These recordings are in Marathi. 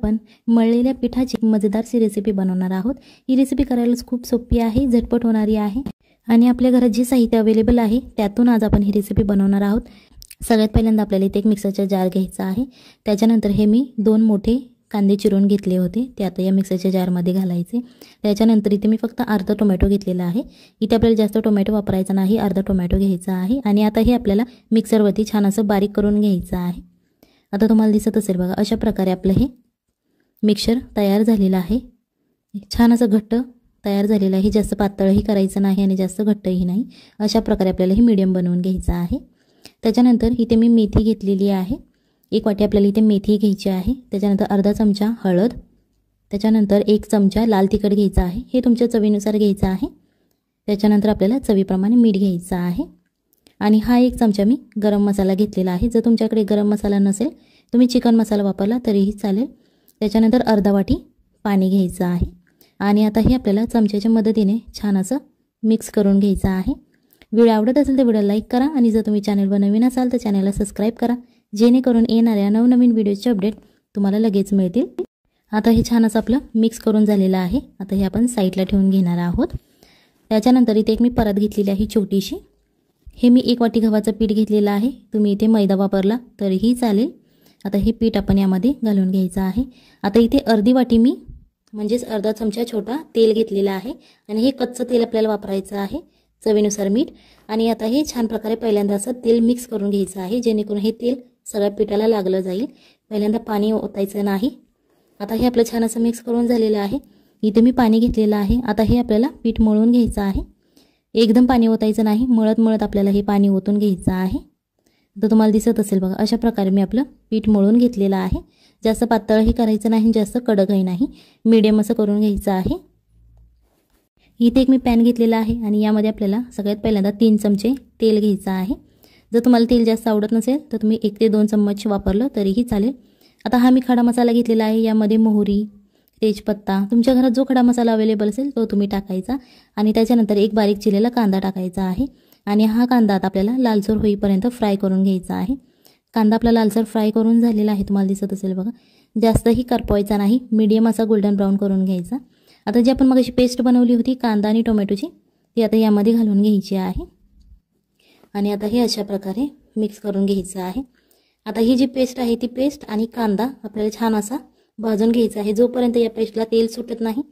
आपण मळलेल्या पिठाची मजेदारशी रेसिपी बनवणार आहोत। ही रेसिपी करायला खूप सोपी आहे, झटपट होणारी आहे आणि आपल्या घरात जे साहित्य अवेलेबल आहे त्यातून आज आपण ही रेसिपी बनवणार आहोत। सगळ्यात पहिल्यांदा आपल्याला इथे एक मिक्सरचा जार घ्यायचा आहे। त्याच्यानंतर हे मी 2 मोठे कांदे चिरून घेतले होते, ते आता या मिक्सरच्या जारमध्ये घालायचे। त्याच्यानंतर इथे मी फक्त अर्धा टोमॅटो घेतलेला आहे। इथे आपल्याला जास्त टोमॅटो वापरायचा नाही, अर्धा टोमॅटो घ्यायचा आहे आणि आता हे आपल्याला मिक्सरवरती छान असं बारीक करून घ्यायचं आहे। आता तुम्हाला दिसत असेल बघा, अशा प्रकारे आपलं हे मिक्सर तयार झालेलं आहे। छान असं घट्ट तयार झालेलं आहे, जास्त पातळही करायचं नाही आणि जास्त घट्टही नाही। अशा प्रकारे आपल्याला हे मीडियम बनवून घ्यायचं आहे। त्याच्यानंतर इथे मी मेथी घेतलेली आहे, 1 वाटी आपल्याला इथे मेथी घ्यायची आहे। त्याच्यानंतर अर्धा चमचा हळद, त्याच्यानंतर 1 चमचा लाल तिखट घ्यायचा आहे, हे तुमच्या चवीनुसार घ्यायचं आहे। त्याच्यानंतर आपल्याला चवीप्रमाणे मीठ घ्यायचं आहे आणि हा 1 चमचा मी गरम मसाला घेतलेला आहे। जर तुमच्याकडे गरम मसाला नसेल तुम्ही चिकन मसाला वापरला तरीही चालेल। त्याच्यानंतर अर्धा वाटी पाणी घ्यायचं आहे आणि आता हे आपल्याला चमच्याच्या मदतीने छान असं मिक्स करून घ्यायचं आहे। व्हिडिओ आवडत असेल तर व्हिडिओला लाईक करा आणि जर तुम्ही चॅनलवर नवीन असाल तर चॅनलला सबस्क्राइब करा, जेणेकरून येणाऱ्या नवनवीन व्हिडिओचे अपडेट तुम्हाला लगेच मिळतील। आता हे छान असं आपलं मिक्स करून झालेलं आहे। आता हे आपण साईडला ठेवून घेणार आहोत। त्याच्यानंतर इथे एक मी परत घेतलेली आहे छोटीशी, हे मी 1 वाटी गव्हाचं पीठ घेतलेलं आहे, तुम्ही इथे मैदा वापरला तरीही चालेल। आता हे पीठ आपण यामध्ये घालून घ्यायचं आहे। आता इथे अर्धी वाटी मी म्हणजेच अर्धा चमचा छोटा तेल घेतलेला आहे आणि हे कच्चं तेल आपल्याला वापरायचं आहे, चवीनुसार मीठ। आणि आता हे छान प्रकारे पहिल्यांदा असं तेल मिक्स करून घ्यायचं आहे, जेणेकरून हे तेल सगळ्या पिठाला लागलं जाईल। पहिल्यांदा पाणी ओतायचं नाही। आता हे आपलं छान असं मिक्स करून झालेलं आहे। इथे मी पाणी घेतलेलं आहे। आता हे आपल्याला पीठ मळून घ्यायचं आहे, एकदम पाणी ओतायचं नाही, मळत मळत आपल्याला हे पाणी ओतून घ्यायचं आहे। तर तुम्हाला दिसत असेल बघा, अशा प्रकारे मी आपलं पीठ मळून घेतलेलं आहे। जास्त पातळही करायचं नाही, जास्त कडकही नाही, मीडियम असं करून घ्यायचं आहे। इथे एक मी पॅन घेतलेला आहे आणि यामध्ये आपल्याला सगळ्यात पहिल्यांदा 3 चमचे तेल घ्यायचं आहे। जर तुम्हाला तेल जास्त आवडत नसेल तर तुम्ही 1 ते 2 चम्मच वापरलं तरीही चालेल। आता हा मी खडा मसाला घेतलेला आहे, यामध्ये मोहरी, तेजपत्ता, तुमच्या घरात जो खडा मसाला अवेलेबल असेल तो तुम्ही टाकायचा आणि त्याच्यानंतर 1 बारीक चिरलेला कांदा टाकायचा आहे आणि हा कांदा आता आपल्याला लालसर होईपर्यंत फ्राय करून घ्यायचा आहे। कांदा आपला लालसर फ्राय करून झालेला आहे, तुम्हाला दिसत असेल बघा, जास्तही करपवायचा नाही, मीडियम असा गोल्डन ब्राउन करून घ्यायचा। आता जी आपण मगाशी पेस्ट बनवली होती कांदा आणि टोमॅटोची, ती आता यामध्ये घालून घ्यायची आहे आणि आता हे अशा प्रकारे मिक्स करून घ्यायचं आहे। आता ही जी पेस्ट आहे ती पेस्ट आणि कांदा आपल्याला छान असा भाजून घ्यायचा आहे। जोपर्यंत या पेस्टला तेल सुटत नाही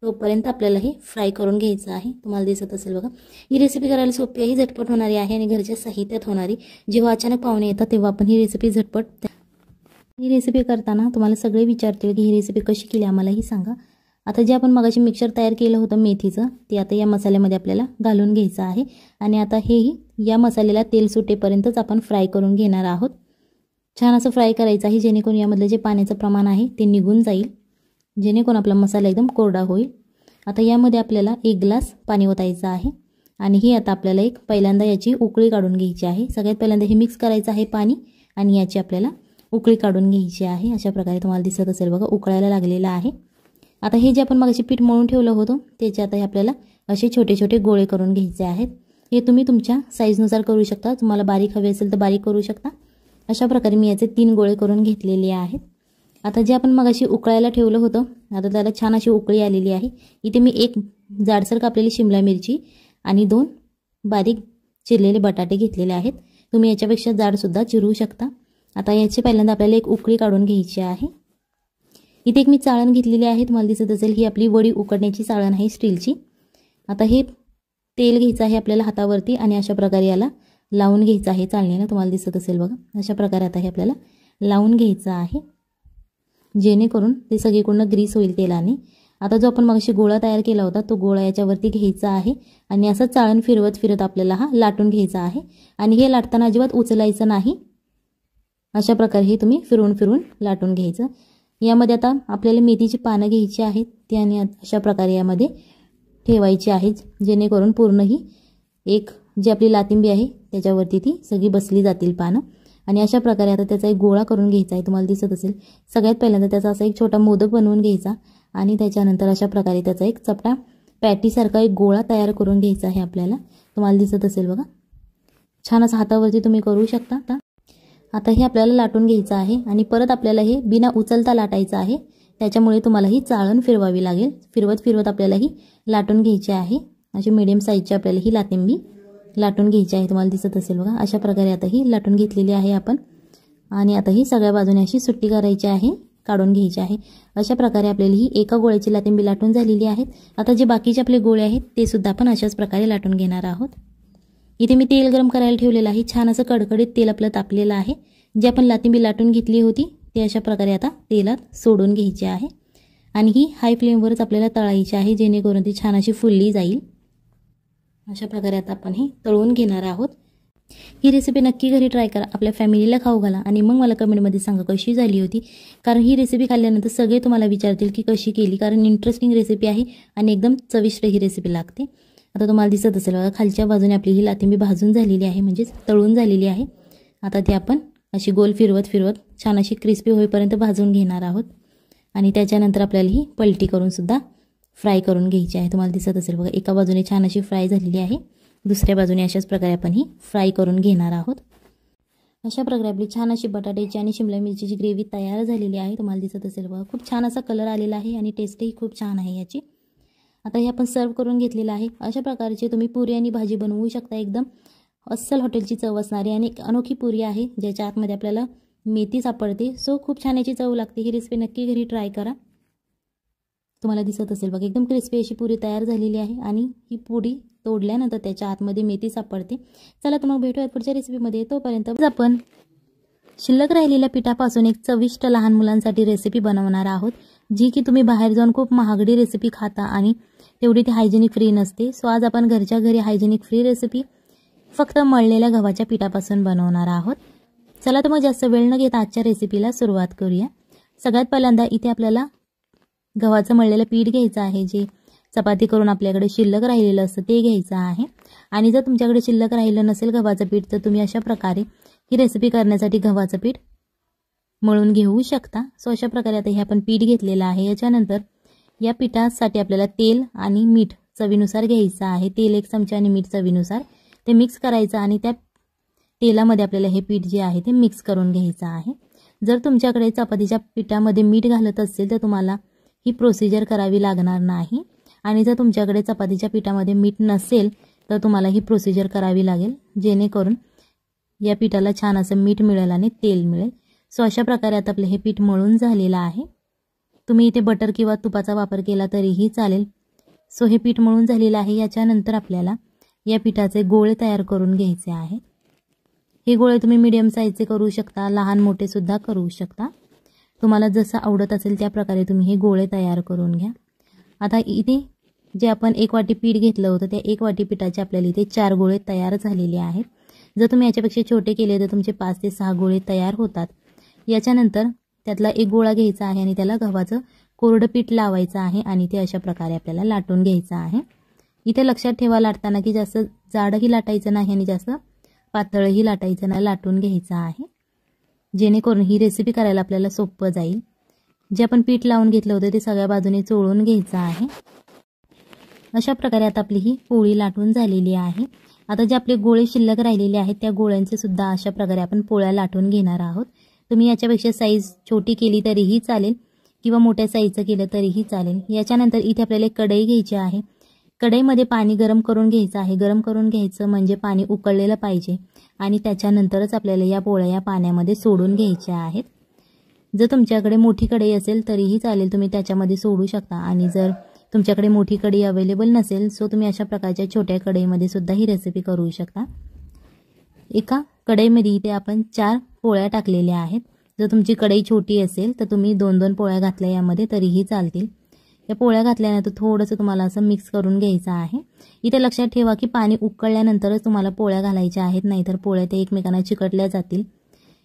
तोपर्यंत आपल्याला हे फ्राय करून घ्यायचं आहे। तुम्हाला दिसत असेल बघा, ही रेसिपी करायला सोपी आहे, झटपट होणारी आहे आणि घरच्या साहित्यात होणारी। जेव्हा अचानक पाहुणे येतात तेव्हा आपण ही रेसिपी झटपट, ही रेसिपी करताना तुम्हाला सगळे विचारतील की ही रेसिपी कशी केली आम्हालाही सांगा। आता जे आपण मगाशी मिक्सर तयार केलं होतं मेथीचं, ते आता या मसाल्यामध्ये आपल्याला घालून घ्यायचं आहे आणि आता हेही या मसाल्याला तेल सुटेपर्यंतच आपण फ्राय करून घेणार आहोत। छान असं फ्राय करायचं आहे, जेणेकरून यामधलं जे पाण्याचं प्रमाण आहे ते निघून जाईल, जेणेकरून आपला मसाला एकदम कोरडा होईल। आता यामध्ये आपल्याला 1 ग्लास पाणी ओतायचं आहे आणि ही आता आपल्याला पहिल्यांदा याची उकळी काढून घ्यायची आहे। सगळ्यात पहिल्यांदा हे मिक्स करायचं आहे पाणी आणि याची आपल्याला उकळी काढून घ्यायची आहे। अशा प्रकारे तुम्हाला दिसत असेल बघा, उकळायला लागलेलं आहे। आता हे जे आपण मगाशी पीठ मळून ठेवलं होतं त्याचे आता आपल्याला असे छोटे छोटे गोळे करून घ्यायचे आहेत। हे तुम्ही तुमच्या साईजनुसार करू शकता, तुम्हाला बारीक हवे असेल तर बारीक करू शकता। अशा प्रकारे मी याचे 3 गोळे करून घेतलेले आहेत। आता जे आपण मगाशी उकळायला ठेवलं होतं, आता त्याला छान अशी उकळी आलेली आहे। इथे मी 1 जाडसर कापलेली शिमला मिरची आणि 2 बारीक चिरलेले बटाटे घेतलेले आहेत, तुम्ही याच्यापेक्षा जाड सुद्धा चिरू शकता। आता याची पहिल्यांदा आपल्याला 1 उकळी काढून घ्यायची आहे। इथे एक मी चाळण घेतलेली आहे, तुम्हाला दिसत असेल ही आपली वडी उकडण्याची चाळण आहे स्टीलची। आता हे तेल घ्यायचं आहे आपल्याला हातावरती आणि अशा प्रकारे याला लावून घ्यायचं आहे चाळणीला, तुम्हाला दिसत असेल बघा, अशा प्रकारे आता हे आपल्याला लावून घ्यायचं आहे, जेणेकरून ते सगळीकडून ग्रीस होईल तेलाने। आता जो आपण मगाशी गोळा तयार केला होता तो गोळा याच्यावरती घ्यायचा आहे आणि असं चाळण फिरवत फिरत आपल्याला हा लाटून घ्यायचा आहे आणि हे लाटताना अजिबात उचलायचं नाही, अशा प्रकारे हे तुम्ही फिरवून फिरवून लाटून घ्यायचं। यामध्ये आता आपल्याला मेथीची पानं घ्यायची आहेत, ती आणि अशा प्रकारे यामध्ये ठेवायची आहेत, जेणेकरून पूर्ण ही एक जी आपली लातिंबी आहे त्याच्यावरती ती सगळी बसली जातील पानं आणि अशा प्रकारे आता त्याचा एक गोळा करून घ्यायचा आहे। तुम्हाला दिसत असेल सगळ्यात पहिल्यांदा त्याचा असा एक छोटा मोदक बनवून घ्यायचा आणि त्याच्यानंतर अशा प्रकारे त्याचा एक चपटा पॅटीसारखा एक गोळा तयार करून घ्यायचा आहे आपल्याला। तुम्हाला दिसत असेल बघा, छान असं हातावरती तुम्ही करू शकता। आता हे आपल्याला लाटून घ्यायचं आहे आणि परत आपल्याला हे बिना उचलता लाटायचं आहे, त्याच्यामुळे तुम्हाला ही चाळण फिरवावी लागेल. फिरवत फिरवत आपल्याला ही लाटून घ्यायची आहे. अशी मीडियम साईजची आपल्याला ही लातिंबी लाटून घ्यायची आहे. तुम्हाला दिसत असेल बघा, अशा प्रकारे आता ही लाटून घेतलेली आहे आपण. आणि आता ही सगळ्या बाजूने अशी सुट्टी करायची आहे, काढून घ्यायची आहे. अशा प्रकारे आपल्याला ही एका गोळ्याची लातिंबी लाटून झालेली आहे. आता जे बाकीचे आपले गोळे आहेत ते सुद्धा आपण अशाच प्रकारे लाटून घेणार आहोत. इथे मी तेल गरम करायला ठेवलेलं आहे. छान असं कडकडीत तेल आपलं तापलेलं आहे. जे आपण लातिंबी लाटून घेतली होती ते अशा प्रकारे आता तेलात सोडून घ्यायची आहे. आणि ही हाय फ्लेमवरच आपल्याला तळायची आहे, जेणेकरून ती छान अशी फुलली जाईल. अशा प्रकारे आता आपण ही तळून घेणार आहोत. ही रेसिपी नक्की घरी ट्राय करा, आपल्या फॅमिलीला खाऊ घाला आणि मग मला कमेंटमध्ये सांगा कशी झाली होती. कारण ही रेसिपी खाल्ल्यानंतर सगळे तुम्हाला विचारतील की कशी केली, कारण इंटरेस्टिंग रेसिपी आहे आणि एकदम चविष्ट ही रेसिपी लागते. आता तुम्हाला दिसत असेल बघा, खालच्या बाजूने आपली ही लातिंबी भाजून झालेली आहे, म्हणजेच तळून झालेली आहे. आता ती आपण अशी गोल फिरवत फिरवत छान अशी क्रिस्पी होईपर्यंत भाजून घेणार आहोत. आणि त्याच्यानंतर आपल्याला ही पलटी करून सुद्धा फ्राय करून घ्यायची आहे. तुम्हाला दिसत असेल बघा, एका बाजूने छान अशी फ्राय झालेली आहे, दुसऱ्या बाजूने अशाच प्रकारे आपण ही फ्राय करून घेणार आहोत. अशा प्रकारे आपली छान अशी बटाट्याची आणि शिमला मिरचीची ग्रेव्ही तयार झालेली आहे. तुम्हाला दिसत असेल बघा, खूप छान असा कलर आलेला आहे आणि टेस्टही खूप छान आहे याची. आता हे आपण सर्व करून घेतलेलं आहे. अशा प्रकारचे तुम्ही पुरी आणि भाजी बनवू शकता. एकदम अस्सल हॉटेलची चव असणारी आणि एक अनोखी पुरी आहे, ज्याच्या आतमध्ये आपल्याला मेथी सापडते. सो खूप छान याची चव लागते. ही रेसिपी नक्की घरी ट्राय करा. तुम्हाला दिसत असेल बघा, एकदम क्रिस्पी अशी पुरी तयार झालेली आहे आणि ही पुरी तोडल्यानंतर त्याच्या आतमध्ये मेथी सापडते. चला तर मग भेटूया पुढच्या रेसिपीमध्ये. तोपर्यंत आपण शिल्लक राहिलेल्या पिठापासून एक चविष्ट लहान मुलांसाठी रेसिपी बनवणार आहोत, जी की तुम्ही बाहेर जाऊन खूप महागडी रेसिपी खाता आणि तेवढी ती हायजेनिक फ्री नसते. सो आज आपण घरच्या घरी हायजेनिक फ्री रेसिपी फक्त मळलेल्या गव्हाच्या पिठापासून बनवणार आहोत. चला तर मग जास्त वेळ न घेता आजच्या रेसिपीला सुरुवात करूया. सगळ्यात पहिल्यांदा इथे आपल्याला गव्हाचं मळलेलं पीठ घ्यायचं आहे, जे चपाती करून आपल्याकडे शिल्लक राहिलेलं असतं ते घ्यायचं आहे. आणि जर तुमच्याकडे शिल्लक राहिलं नसेल गव्हाचं पीठ, तर तुम्ही अशा प्रकारे ही रेसिपी करण्यासाठी गव्हाचं पीठ मळून घेऊ शकता. सो अशा प्रकारे आता हे आपण पीठ घेतलेलं आहे. याच्यानंतर या पिठासाठी आपल्याला तेल आणि मीठ चवीनुसार घ्यायचं आहे. तेल 1 चमचा आणि मीठ चवीनुसार ते मिक्स करायचं आणि त्या तेलामध्ये आपल्याला हे पीठ जे आहे ते मिक्स करून घ्यायचं आहे. जर तुमच्याकडे चपातीच्या पिठामध्ये मीठ घालत असेल तर तुम्हाला ही प्रोसिजर करावी लागणार नाही. आणि जर तुमच्याकडे चपातीच्या पिठामध्ये मीठ नसेल तर तुम्हाला ही प्रोसिजर करावी लागेल, जेणेकरून या पिठाला छान असं मीठ मिळेल आणि तेल मिळेल. सो अशा प्रकारे आता आपलं हे पीठ मळून झालेलं आहे. तुम्ही इथे बटर किंवा तुपाचा वापर केला तरीही चालेल. सो हे पीठ मळून झालेलं आहे. याच्यानंतर आपल्याला या पिठाचे गोळे तयार करून घ्यायचे आहेत. हे गोळे तुम्ही मीडियम साईजचे करू शकता, लहान मोठे सुद्धा करू शकता. तुम्हाला जसं आवडत असेल त्या प्रकारे तुम्ही हे गोळे तयार करून घ्या. आता इथे जे आपण 1 वाटी पीठ घेतलं होतं त्या 1 वाटी पिठाचे आपल्याला इथे 4 गोळे तयार झालेले आहेत. जर तुम्ही याच्यापेक्षा छोटे केले तर तुमचे 5 ते 6 गोळे तयार होतात. याच्यानंतर त्यातला 1 गोळा घ्यायचा आहे आणि त्याला गव्हाचं कोरडं पीठ लावायचं आहे आणि ते अशा प्रकारे आपल्याला लाटून घ्यायचं आहे. इथे लक्षात ठेवा लाटताना की जास्त जाडही लाटायचं नाही आणि जास्त पातळही लाटायचं नाही, लाटून घ्यायचं आहे, जेणेकरून ही रेसिपी करायला आपल्याला सोपं जाईल. जे आपण पीठ लावून घेतलं होतं ते सगळ्या बाजूने चोळून घ्यायचं आहे. अशा प्रकारे आता आपली ही पोळी लाटून झालेली आहे. आता जे आपले गोळे शिल्लक राहिलेले आहेत त्या गोळ्यांचे सुद्धा अशा प्रकारे आपण पोळ्या लाटून घेणार आहोत. तुम्ही याच्यापेक्षा साईज छोटी केली तरीही चालेल किंवा मोठ्या साईजचं केलं तरीही चालेल. याच्यानंतर इथे आपल्याला एक कढई घ्यायची आहे. कढईमध्ये पाणी गरम करून घ्यायचं आहे. गरम करून घ्यायचं म्हणजे पाणी उकळलेलं पाहिजे आणि त्याच्यानंतरच आपल्याला या पोळ्या या पाण्यामध्ये सोडून घ्यायच्या आहेत. जर तुमच्याकडे मोठी कढई असेल तरीही चालेल, तुम्ही त्याच्यामध्ये सोडू शकता. आणि जर तुमच्याकडे मोठी कढई अवेलेबल नसेल सो तुम्ही अशा प्रकारच्या छोट्या कढईमध्ये सुद्धा ही रेसिपी करू शकता. एका कढईमध्ये इथे आपण 4 पोळ्या टाकलेल्या आहेत. जर तुमची कढई छोटी असेल तर तुम्ही 2-2 पोळ्या घातल्या यामध्ये तरीही चालतील. या पोळ्या घातल्यानंतर थोडंसं तुम्हाला असं मिक्स करून घ्यायचं आहे. इथे लक्षात ठेवा की पाणी उकळल्यानंतरच तुम्हाला पोळ्या घालायच्या आहेत, नाहीतर पोळ्या ते एकमेकांना चिकटल्या जातील.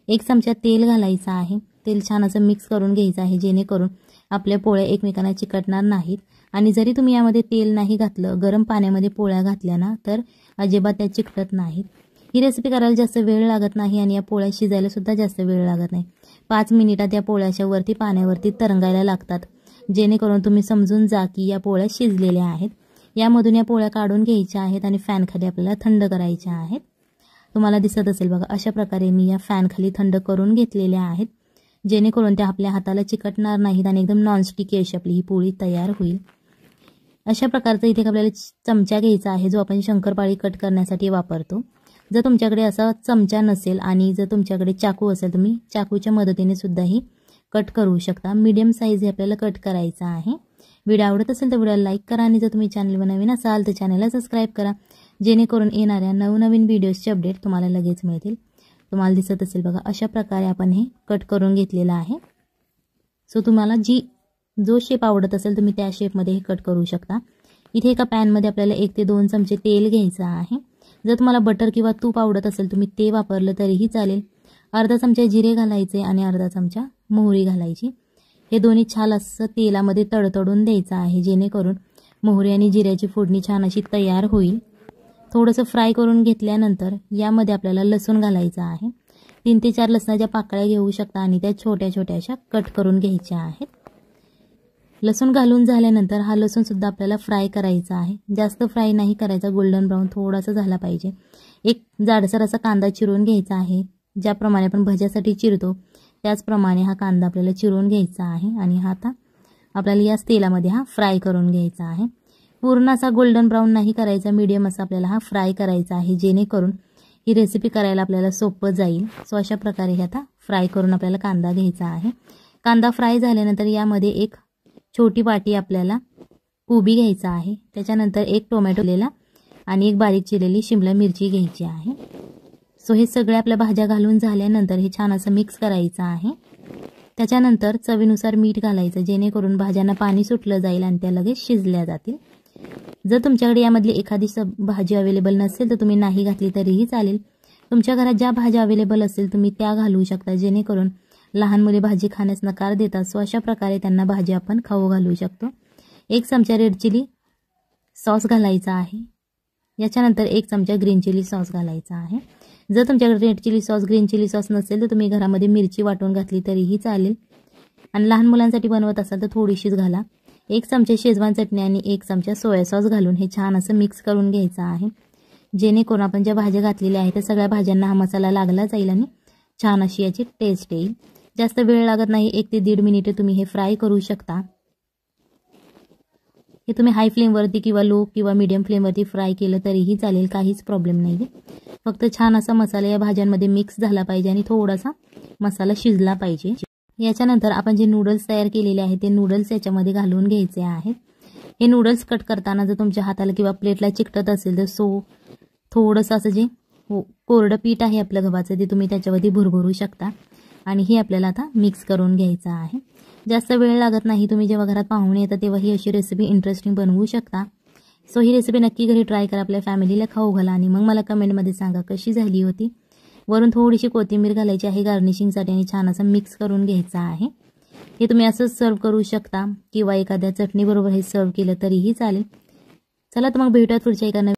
1 चमचा तेल घालायचं आहे. तेल छान असं मिक्स करून घ्यायचं आहे, जेणेकरून आपल्या पोळ्या एकमेकांना चिकटणार नाहीत. आणि जरी तुम्ही यामध्ये तेल नाही घातलं, गरम पाण्यामध्ये पोळ्या घातल्या ना तर अजिबात त्या चिकटत नाहीत. ही रेसिपी करायला जास्त वेळ लागत नाही आणि या पोळ्या शिजायला सुद्धा जास्त वेळ लागत नाही. 5 मिनिटात या पोळ्याच्या वरती पाण्यावरती तरंगायला लागतात, जेणेकरून तुम्ही समजून जा की या पोळ्या शिजलेल्या आहेत. यामधून या पोळ्या काढून घ्यायच्या आहेत आणि फॅनखाली आपल्याला थंड करायच्या आहेत. तुम्हाला दिसत असेल बघा, अशा प्रकारे मी या फॅनखाली थंड करून घेतलेल्या आहेत. जेणेकरून त्या आपल्या हाताला चिकटणार नाहीत आणि एकदम नॉनस्टिकी अशी आपली ही पोळी तयार होईल। अशा प्रकारचा इथे आपल्याला चमचा घ्यायचा आहे जो आपण शंकरपाळी कट करण्यासाठी वापरतो। जर तुमच्याकडे असा चमचा नसेल आणि जर तुमच्याकडे चाकू असेल तुम्ही चाकूच्या मदतीने सुद्धा ही कट करू शकता। मीडियम साईज हे आपल्याला कट करायचा आहे। व्हिडिओ आवडत असेल तर व्हिडिओला लाईक करा आणि जर तुम्ही चॅनलवर नवीन असाल तर चॅनलला सबस्क्राईब करा, जेणेकरून येणाऱ्या नवनवीन व्हिडिओजचे अपडेट तुम्हाला लगेच मिळतील। तुम्हाला दिसत असेल बघा, अशा प्रकारे आपण हे कट करून घेतलेलं आहे। सो तुम्हाला जो शेप आवडत असेल तुम्ही त्या शेपमध्ये हे कट करू शकता। इथे एका पॅनमध्ये आपल्याला 1 ते 2 चमचे तेल घ्यायचं आहे। जर तुम्हाला बटर किंवा तूप आवडत असेल तुम्ही ते वापरलं तरीही चालेल। अर्धा चमचा जिरे घालायचे आणि अर्धा चमचा मोहरी घालायची। हे दोन्ही छान असं तेलामध्ये तडतडून द्यायचं आहे, जेणेकरून मोहरी आणि जिऱ्याची फोडणी छान अशी तयार होईल। थोडंसं फ्राय करून घेतल्यानंतर यामध्ये आपल्याला लसूण घालायचा आहे। 3 ते 4 लसणाच्या पाकळ्या घेऊ शकता आणि त्या छोट्या छोट्याशा कट करून घ्यायच्या आहेत। लसूण घालून झाल्यानंतर हा लसूण सुद्धा आपल्याला फ्राय करायचा आहे। जास्त फ्राय नाही करायचा, गोल्डन ब्राऊन थोडासा झाला पाहिजे। एक जाडसर असा कांदा चिरून घ्यायचा आहे। ज्याप्रमाणे आपण भज्यासाठी चिरतो त्याचप्रमाणे हा कांदा आपल्याला चिरून घ्यायचा आहे आणि हा आता आपल्याला याच तेलामध्ये हा फ्राय करून घ्यायचा आहे। पूर्ण असा गोल्डन ब्राऊन नाही करायचा, मीडियम असा आपल्याला हा फ्राय करायचा आहे, जेणेकरून ही रेसिपी करायला आपल्याला सोपं जाईल। सो अशा प्रकारे हे आता फ्राय करून आपल्याला कांदा घ्यायचा आहे। कांदा फ्राय झाल्यानंतर यामध्ये एक छोटी वाटी आपल्याला कोबी घ्यायचा आहे। त्याच्यानंतर एक टोमॅटो लिहिलेला आणि एक बारीक चिरलेली शिमला मिरची घ्यायची आहे। सो हे सगळे आपल्या भाज्या घालून झाल्यानंतर हे छान असं मिक्स करायचं आहे। त्याच्यानंतर चवीनुसार मीठ घालायचं, जेणेकरून भाज्यांना पाणी सुटलं जाईल आणि त्या लगेच शिजल्या जातील। जर तुमच्याकडे यामधली एखादी भाजी अवेलेबल नसेल तर तुम्ही नाही घातली तरीही चालेल। तुमच्या घरात ज्या भाज्या अवेलेबल असतील तुम्ही त्या घालू शकता, जेणेकरून लहान मुले भाजी खाण्यास नकार देतात। सो अशा प्रकारे त्यांना भाजी आपण खाऊ घालू शकतो। 1 चमचा रेड चिली सॉस घालायचा आहे। याच्यानंतर 1 चमचा ग्रीन चिली सॉस घालायचा आहे। जर तुमच्याकडे red chilli sauce green chilli sauce नसेल तर तुम्ही घरामध्ये मिरची वाटून घातली तरीही चालेल आणि लहान मुलांसाठी बनवत असाल तर थोडीशीच घाला। 1 चमचा शेजवान चटणी आणि 1 चमचा सोया सॉस घालून हे छान असं मिक्स करून घ्यायचं आहे, जेणेकरून आपण ज्या भाज्या घातलेल्या आहेत त्या सगळ्या भाज्यांना हा मसाला लागला जाईल आणि छान अशी याची टेस्ट येईल। जास्त वेळ लागत नाही, 1 ते 1.5 मिनिटे तुम्ही हे फ्राय करू शकता। हे तुम्ही हाय फ्लेमवरती किंवा लो किंवा मीडियम फ्लेमवरती फ्राय केलं तरीही चालेल, काहीच प्रॉब्लेम नाही। फक्त छान असा मसाला या भाज्यांमध्ये मिक्स झाला पाहिजे आणि थोडासा मसाला शिजला पाहिजे। याच्यानंतर आपण जे नूडल्स तयार केलेले आहेत ते नूडल्स याच्यामध्ये घालून घ्यायचे आहेत। हे नूडल्स कट करताना जर तुमच्या हाताला किंवा प्लेटला चिकटत असेल तर थोडंसं असं जे कोरडं पीठ आहे आपलं गव्हाचं ते तुम्ही त्याच्यावरती भुरभरू शकता आणि हे आपल्याला आता मिक्स करून घ्यायचं आहे। जास्त वेळ लागत नाही, तुम्ही जेव्हा घरात पाहुणे येतात तेव्हा ही अशी रेसिपी इंटरेस्टिंग बनवू शकता। सो ही रेसिपी नक्की घरी ट्राय करा, आपल्या फॅमिलीला खाऊ घाला आणि मग मला कमेंटमध्ये सांगा कशी झाली होती। वरून थोडीशी कोथिंबीर घालायची आहे गार्निशिंगसाठी आणि छान असं मिक्स करून घ्यायचं आहे। हे तुम्ही असंच सर्व करू शकता किंवा एखाद्या चटणीबरोबर हे सर्व केलं तरीही चालेल। चला तर मग भेटूयात पुढच्या एका